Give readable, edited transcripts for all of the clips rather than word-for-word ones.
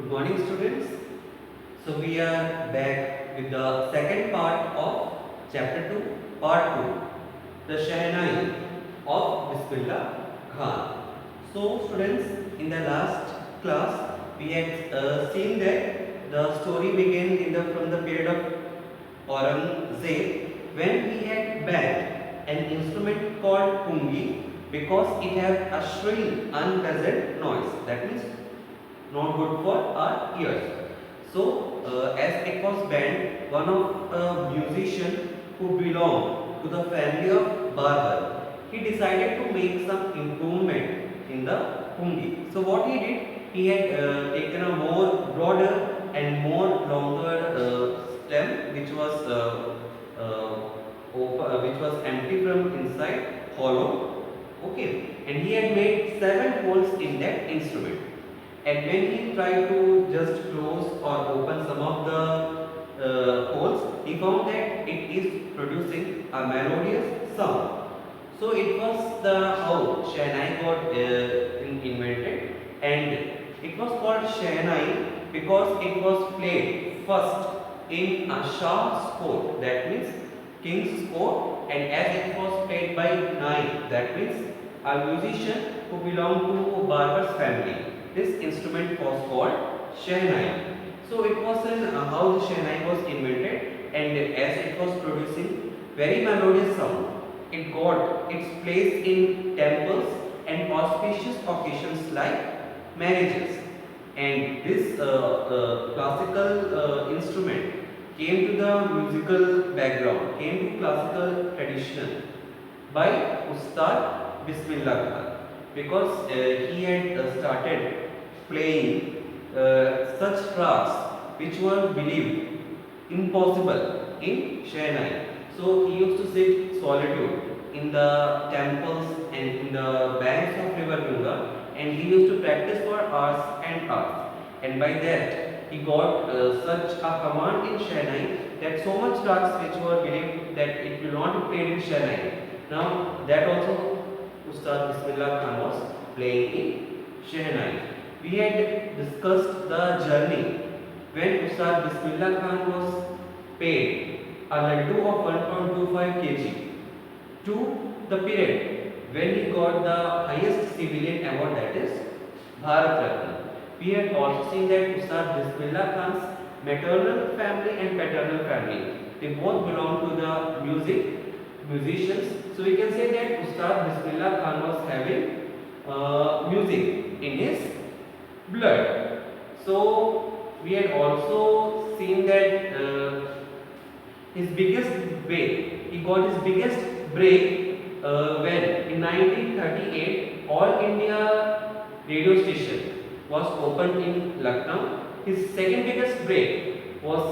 Good morning, students. So we are back with the second part of chapter 2, part 2, the Shehnai of Bismillah Khan. So students, in the last class we had seen that the story began from the period of Aurangzeb when he had banned an instrument called pungi because it had a shrill, unpleasant noise. That means not good for our ears. So, as it was banned, one of a musician who belonged to the family of barber, he decided to make some improvement in the pungi. So, what he did, he had taken a more broader and more longer stem, which was empty from inside, hollow. Okay, and he had made 7 holes in that instrument, and when he tried to just close or open some of the holes, he found that it is producing a melodious sound. So it was the how Shehnai got invented, and it was called Shehnai because it was played first in a Shah's court, that means king's court, and as it was played by nine, that means a musician who belonged to barber's family. This instrument was called Shehnai. So it was how the Shehnai was invented, and as it was producing very melodious sound, it got its place in temples and auspicious occasions like marriages. And this classical instrument came to the musical background, came to classical tradition by Ustad Bismillah Khan, because he had started playing such rags which were believed impossible in Shehnai. So he used to sit solitude in the temples and in the banks of river Ganga, and he used to practice for hours and hours. And by that he got such a command in Shehnai that so much rags which were believed that it will not be played in Shehnai. Now that also Ustad Bismillah Khan was playing in Shehnai. We had discussed the journey when Ustad Bismillah Khan was paid a laddu of 1.25 kg to the period when he got the highest civilian award, that is Bharat Ratna. We had also seen that Ustad Bismillah Khan's maternal family and paternal family, they both belong to the musicians. So we can say that Ustad Bismillah Khan was having music in his blood. So we had also seen that his biggest break, he got his biggest break when in 1938 All India radio station was opened in Lucknow. His second biggest break was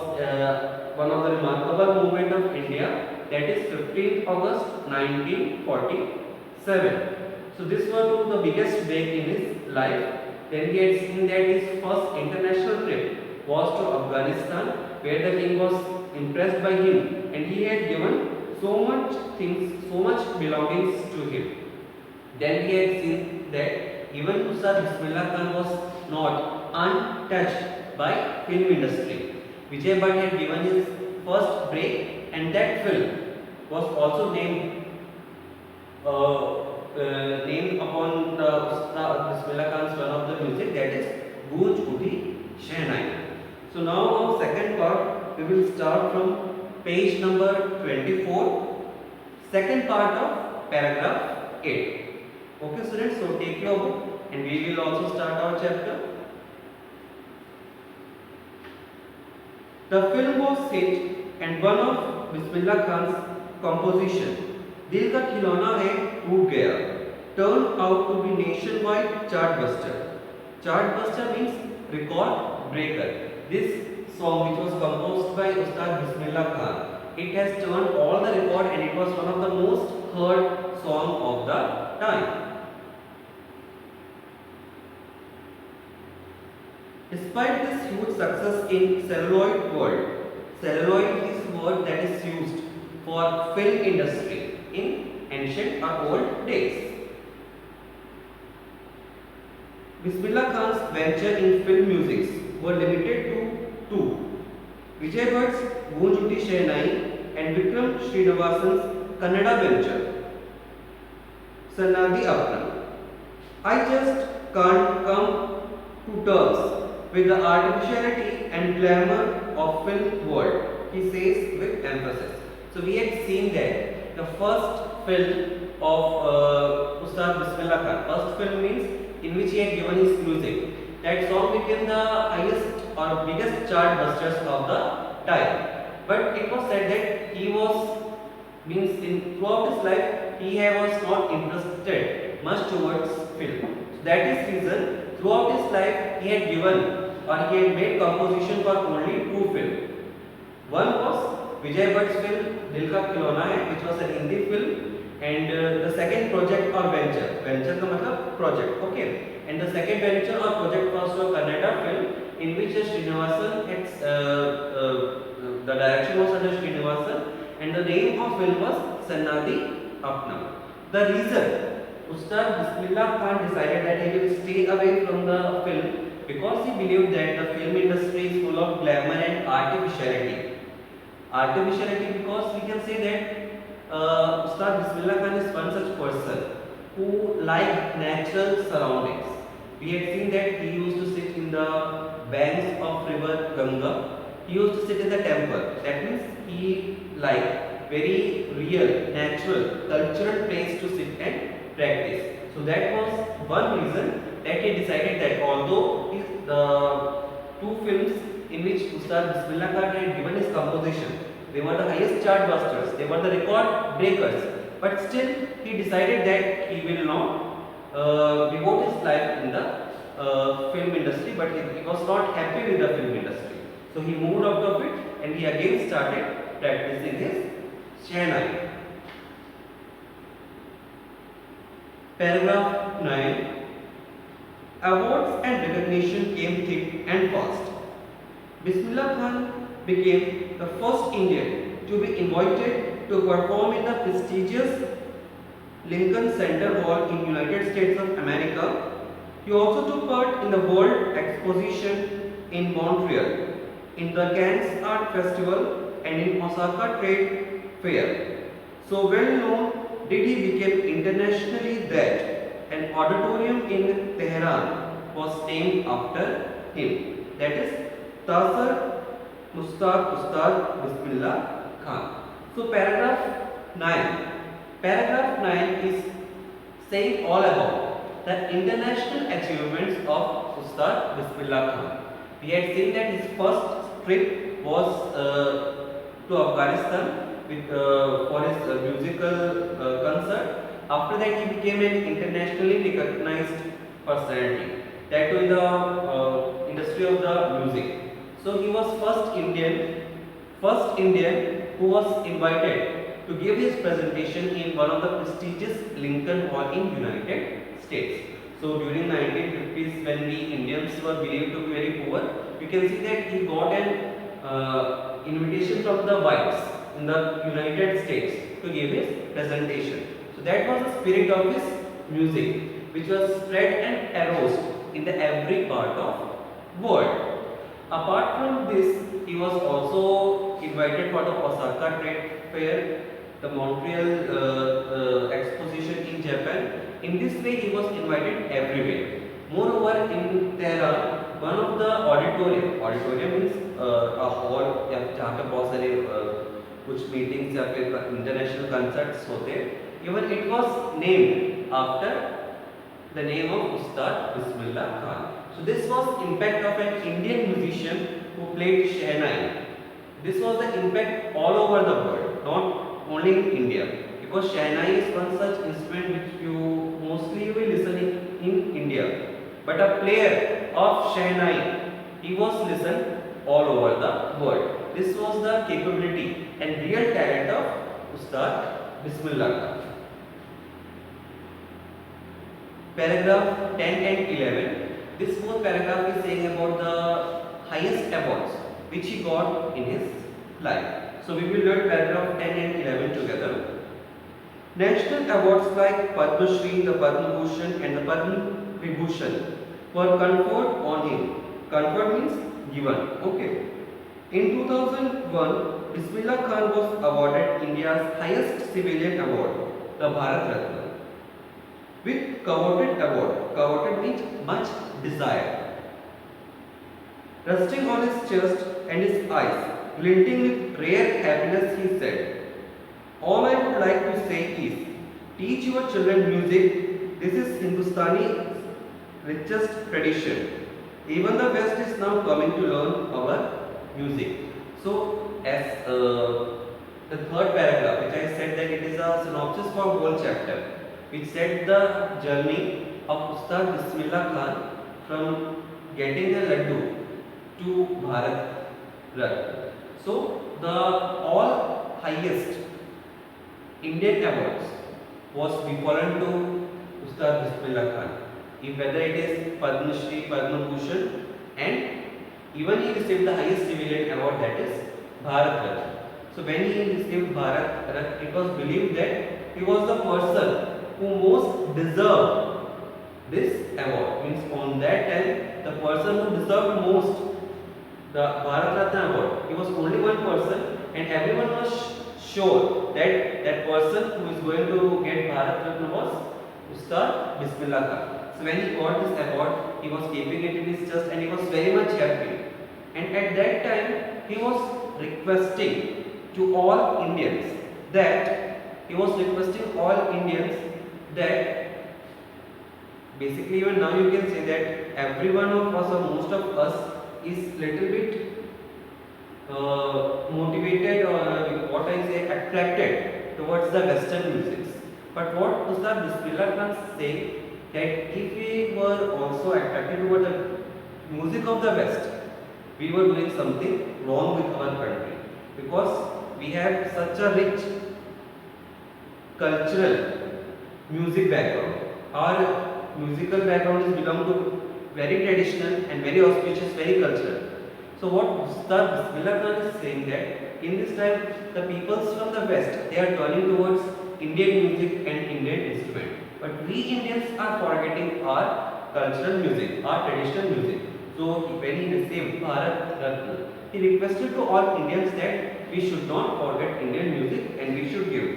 one of the remarkable movement of India, that is 15th August 1947. So this was one of the biggest break in his life. Then we had seen that his first international trip was to Afghanistan, where the king was impressed by him, and he had given so much things, so much belongings to him. Then we had seen that even Ustad Bismillah Khan was not untouched by film industry. Vijay Bhatt had given his first break, and that film was also named upon the Ustad Bismillah Khan's one of the music, that is Goonj Uthi Shehnai. So now our second part, we will start from page number 24, second part of paragraph 8. Okay students, so take your book and we will also start our chapter. The film was hit, and one of Bismillah Khan's composition, Dil Ka Khilona Hai Toot Gaya, turned out to be nationwide chartbuster. Chartbuster means record breaker. This song, which was composed by Ustad Bismillah Khan, it has turned all the record, and it was one of the most heard song of the time. Despite this huge success in celluloid world, celluloid is a word that is used for film industry in ancient or old days. Bismillah Khan's venture in film music were limited to two: Vijay Bhatt's Goonj Utti Shehnai and Vikram Srinivasan's Kannada venture, Sannadi Apna. I just can't come to terms with the artificiality and glamour of film world, he says with emphasis. So we had seen that the first film of Ustad Bismillah Khan, first film means in which he had given his music. That song became the highest or biggest chart busters of the time. But it was said that he was, means in throughout his life, he was not interested much towards film. So that is reason throughout his life he had given or he had made composition for only two films. One was Vijay Bhatt's film Dil Ka Khilona Hai, which was an Hindi film, and the second project or venture का मतलब project, okay. And the second venture or project was a Kannada film in which Srinivasan had the direction was under Srinivasan, and the name of film was Sannadi Apna. The reason Ustad Bismillah Khan decided that he will stay away from the film because he believed that the film industry is full of glamour and artificiality. Artificiality because we can say that Ustad Bismillah Khan is one such person who liked natural surroundings. We had seen that he used to sit in the banks of river Ganga. He used to sit in the temple. That means he liked very real, natural, cultural place to sit and practice. So that was one reason that he decided that although the two films in which Ustad Bismillah Khan had given his composition, they were the highest chart busters, they were the record breakers, but still he decided that he will not devote his life in the film industry, but he was not happy with the film industry. So he moved out of it and he again started practicing his Shehnai. Paragraph 9. Awards and recognition came thick and fast. Bismillah Khan became the first Indian to be invited to perform in the prestigious Lincoln Center Hall in United States of America. He also took part in the World Exposition in Montreal, in the Cannes Art Festival and in Osaka Trade Fair. So well known did he become internationally that an auditorium in Tehran was named after him. That is Tasar Ustad Bismillah Khan. So paragraph 9. Paragraph 9 is saying all about the international achievements of Ustad Bismillah Khan. We had seen that his first trip was to Afghanistan with, for his musical concert. After that he became an internationally recognized personality, that too in the industry of the music. So he was first Indian who was invited to give his presentation in one of the prestigious Lincoln Hall in United States. So during 1950s, when we Indians were believed to be very poor, you can see that he got an invitation from the whites in the United States to give his presentation. So that was the spirit of his music, which was spread and arose in the every part of world. Apart from this, he was also invited for the Osaka Trade Fair, the Montreal exposition in Japan. In this way, he was invited everywhere. Moreover, in Tehran, one of the auditorium means a hall जहाँ पे बहुत सारे कुछ meetings या फिर international concerts होते हैं. Even it was named after the name of Ustad Bismillah Khan. So this was impact of an Indian musician who played Shehnai. This was the impact all over the world, not only in India. Because Shehnai is one such instrument which you mostly will listen in India. But a player of Shehnai, he was listened all over the world. This was the capability and real talent of Ustad Bismillah Khan. Paragraph 10 and 11. This fourth paragraph is saying about the highest awards which he got in his life. So we will learn paragraph 10 and 11 together. National awards like Padma Shri, the Padma Bhushan and the Padma Vibhushan were conferred on him. Conferred means given. Okay. In 2001, Bismillah Khan was awarded India's highest civilian award, the Bharat Ratna, with coveted award. Coveted means much desired. Resting on his chest and his eyes, glinting with rare happiness, he said, "All I would like to say is, teach your children music. This is Hindustani's richest tradition. Even the West is now coming to learn our music." So, as the third paragraph, which I said that it is a synopsis for whole chapter, which said the journey of Ustad Bismillah Khan from getting the laddu to Bharat Ratna. So, the all highest Indian awards was befallen to Ustad Bismillah Khan. If whether it is Padma Shri, Padma Bhushan, and even he received the highest civilian award, that is Bharat Ratna. So when he received Bharat Ratna, it was believed that he was the person who most deserved this award. Means on that time, the person who deserved most the Bharat Ratna award, he was only one person, and everyone was sure that that person who is going to get Bharat Ratna was Ustad Bismillah Khan. So when he got this award, he was keeping it in his chest and he was very much happy. And at that time, he was requesting to all Indians that basically even now you can say that every one of us or most of us is little bit motivated or what I say attracted towards the Western music. But what Ustad Bismillah Khan say that if we were also attracted toward the music of the West, we were doing something wrong with our country, because we have such a rich cultural music background. Our musical background is belong to very traditional and very auspicious, very cultural. So what Ustad Bismillah Khan is saying that in this time the peoples from the West, they are turning towards Indian music and Indian instrument. But we Indians are forgetting our cultural music, our traditional music. So when he received Bharat Ratna, he requested to all Indians that we should not forget Indian music and we should give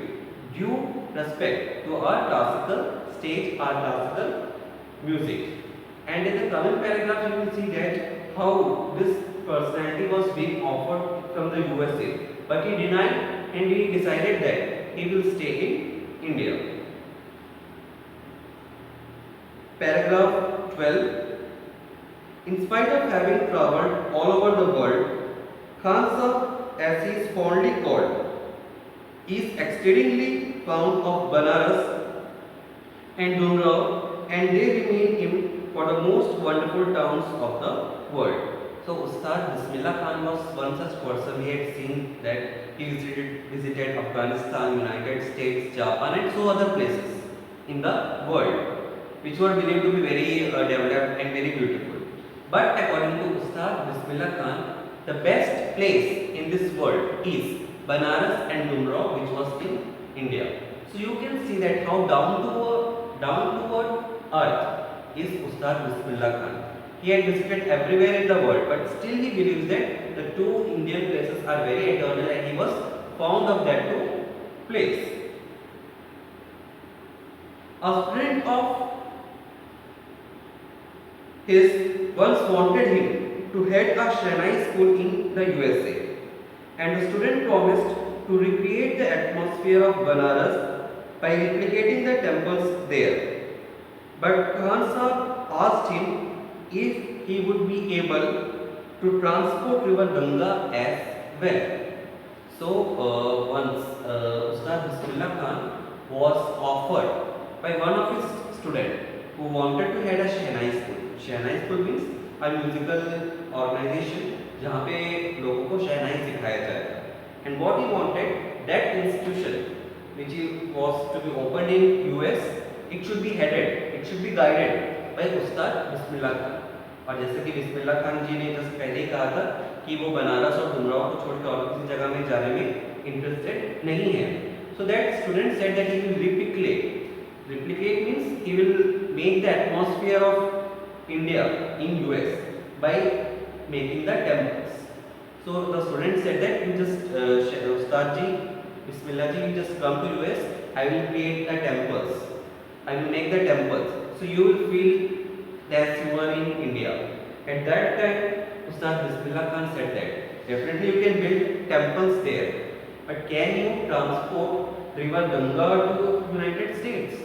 due respect to our classical stage, our classical music. And in the coming paragraph, you will see that how this personality was being offered from the USA, but he denied and he decided that he will stay in India. Paragraph 12. In spite of having traveled all over the world, Khan Sahib, as he is fondly called, is exceedingly fond of Banaras and Dumrao, and they remain him for the most wonderful towns of the world. So Ustad Bismillah Khan was one such person. We had seen that he visited Afghanistan, United States, Japan and so other places in the world, which were believed to be very developed and very beautiful. But according to Ustad Bismillah Khan, the best place in this world is Banaras and Dumrao, which was in India. So you can see that how down to earth is Ustad Bismillah Khan. He had visited everywhere in the world, but still he believes that the two Indian places are very eternal and he was fond of that two place. A friend of his once wanted him to head a Shehnai school in the USA, and the student promised to recreate the atmosphere of Banaras by replicating the temples there. But Khan Sahib asked him if he would be able to transport river Ganga as well. So once Ustad Bismillah Khan was offered by one of his students who wanted to head a Shehnai school. Shehnai school means a musical organization जहाँ पे लोगों को शहनाई सिखाया जाएगा. And what he wanted, that institution which was to be opened in US, it should be headed, it should be guided by Ustad Bismillah Khan. और जैसे कि बिस्मिल्लाह खान जी ने जस्ट पहले ही कहा था कि वो बनारस और डुमराव को छोड़ के और किसी जगह में जाने में इंटरेस्टेड नहीं है. So that student said that he will replicate. Replicate means he will make the atmosphere of India in US by making the temples. So the student said that you just Ustad ji, Bismillah ji, you just come to US, I will create the temples. I will make the temples. So you will feel that you are in India. At that time, Ustad Bismillah Khan said that definitely you can build temples there, but can you transport river Ganga to United States?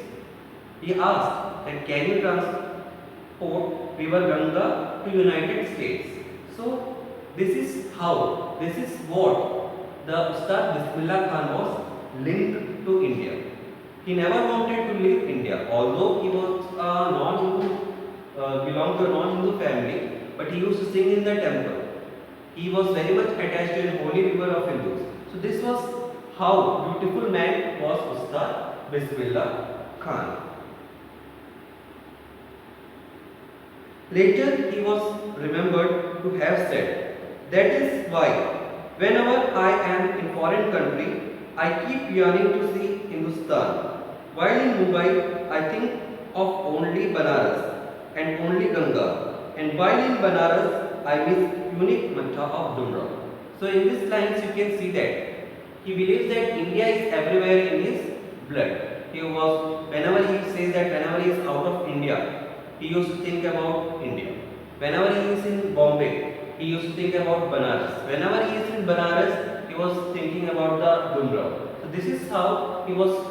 He asked that can you transport river Ganga to United States? So this is how, this is what the Ustad Bismillah Khan was linked to India. He never wanted to leave India, although he was belonged to a non-Hindu family, but he used to sing in the temple. He was very much attached to the holy river of Hindus. So this was how beautiful man was Ustad Bismillah Khan. Later he was remembered to have said, that is why whenever I am in foreign country, I keep yearning to see Hindustan. While in Mumbai, I think of only Banaras and only Ganga. And while in Banaras, I miss unique matcha of Dumra. So in these lines you can see that he believes that India is everywhere in his blood. He was, whenever he says that whenever he is out of India, he used to think about India. Whenever he is in Bombay, he used to think about Banaras. Whenever he is in Banaras, he was thinking about the Dumra. So this is how he was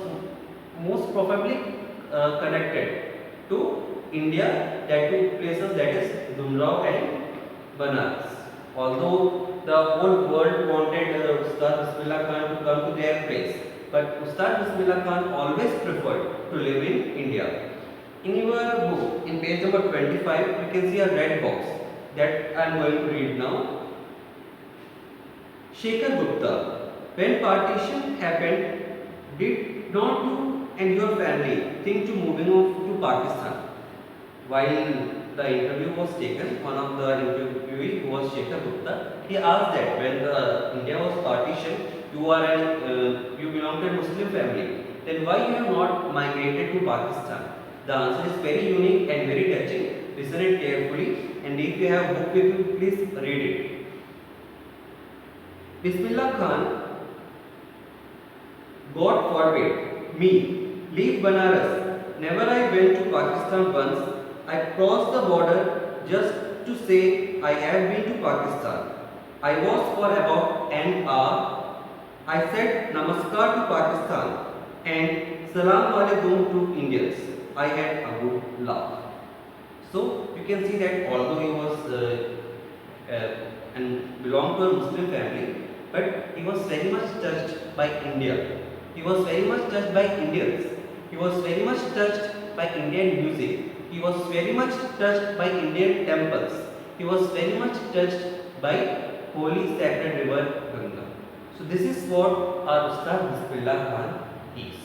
most probably connected to India, that two places, that is Dumrao and Banaras. Although the whole world wanted Ustad Bismillah Khan to come to their place, but Ustad Bismillah Khan always preferred to live in India. In your book, in page number 25, you can see a red box that I am going to read now. Shekhar Gupta, when partition happened, did not you and your family think to moving off to Pakistan? While the interview was taken, one of the interviewee, who was Shekhar Gupta, he asked that when the India was partitioned, you belong to a Muslim family, then why you have not migrated to Pakistan? The answer is very unique and very touching. Listen it carefully, and if you have book with you, please read it. Bismillah Khan, God forbid me leave Banaras. Never I went to Pakistan once. I crossed the border just to say I have been to Pakistan. I was for about an hour. I said Namaskar to Pakistan and Salam Alaikum to Indians. I had a good laugh. So you can see that although he was and belonged to a Muslim family, but he was very much touched by India. He was very much touched by Indians. He was very much touched by Indian music. He was very much touched by Indian temples. He was very much touched by holy sacred river Ganga. So this is what our Ustad Bismillah Khan is.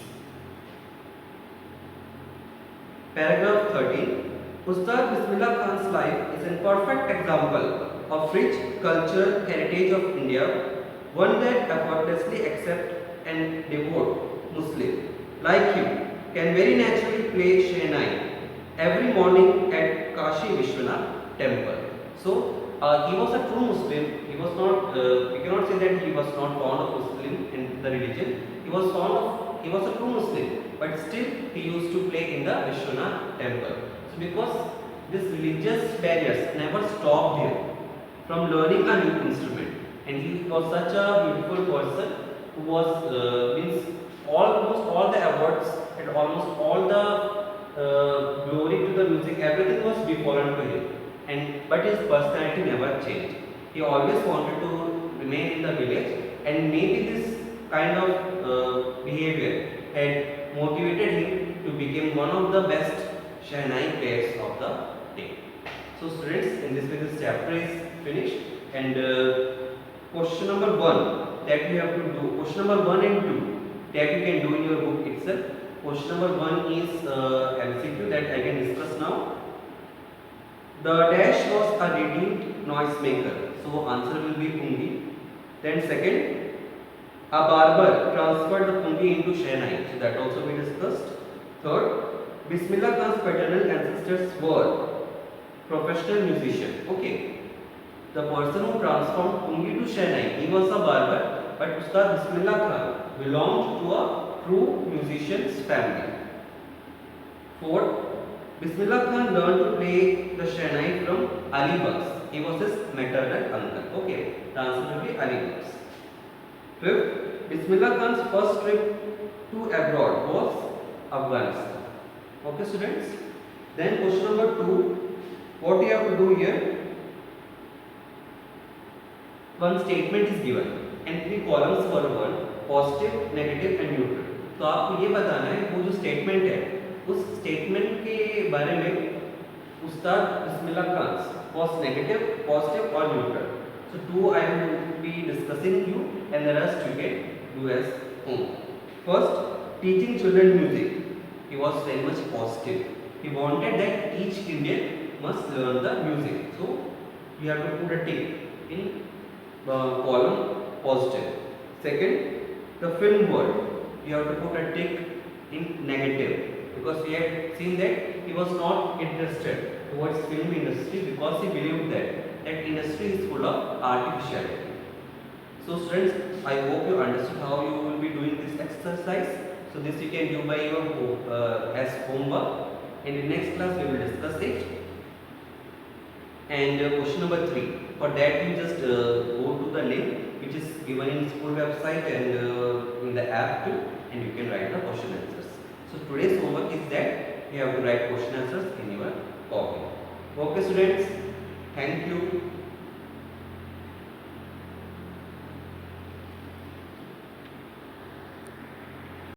Paragraph 13. Ustad Bismillah Khan's life is a perfect example of rich cultural heritage of India, one that effortlessly accept and devote Muslim like him can very naturally play Shehnai every morning at Kashi Vishwanath temple. So he was a true Muslim. He was not. We cannot say that he was not fond of Muslim in the religion. He was fond of. He was a true Muslim, but still he used to play in the Vishwanath temple. So because these religious barriers never stopped him from learning a new instrument, and he was such a beautiful person who was means almost all the awards and almost all the glory to the music, everything was befallen to him, but his personality never changed. He always wanted to remain in the village, and maybe this kind of behavior had motivated him to become one of the best Shehnai players of the day. So students, in this chapter is finished, and question number 1 that we have to do, question number 1 and 2 that you can do in your book itself. Question number 1 is MCQ that I can discuss now. The dash was a redeemed noisemaker, so answer will be pungi. Then second, a barber transferred the pungi into Shehnai, so that also we discussed. Third, Bismillah Khan's paternal ancestors were professional musician. Okay. the person who transformed Pungi to Shehnai, he was a barber, but Ustad Bismillah Khan belonged to a true musician's family. Fourth, Bismillah Khan learned to play the Shehnai from Ali Bugs. He was his maternal uncle. Okay, the answer will be Ali Bugs. Fifth, Bismillah Khan's first trip to abroad was Afghanistan. Okay, students. Then question number 2. What you have to do here? One statement is given and 3 columns for one: positive, negative and neutral. तो आपको ये बताना है वो जो statement है उस statement के बारे में उस्ताद Bismillah Khan was negative, positive or neutral. So 2 I will be discussing you and the rest you can do as home. First, teaching children music. He was very much positive. He wanted that each Indian must learn the music. So you have to put a tick in column positive. Second, the film world. You have to put a tick in negative because we have seen that he was not interested towards film industry because he believed that industry is full of artificiality. So students, I hope you understood how you will be doing this exercise. So this you can do by your as homework. In the next class we will discuss it. And question number 3. For that you just go to the link which is given in school website and in the app too, and you can write the question answers. So today's homework is that you have to write question answers in your copy. Okay students, thank you.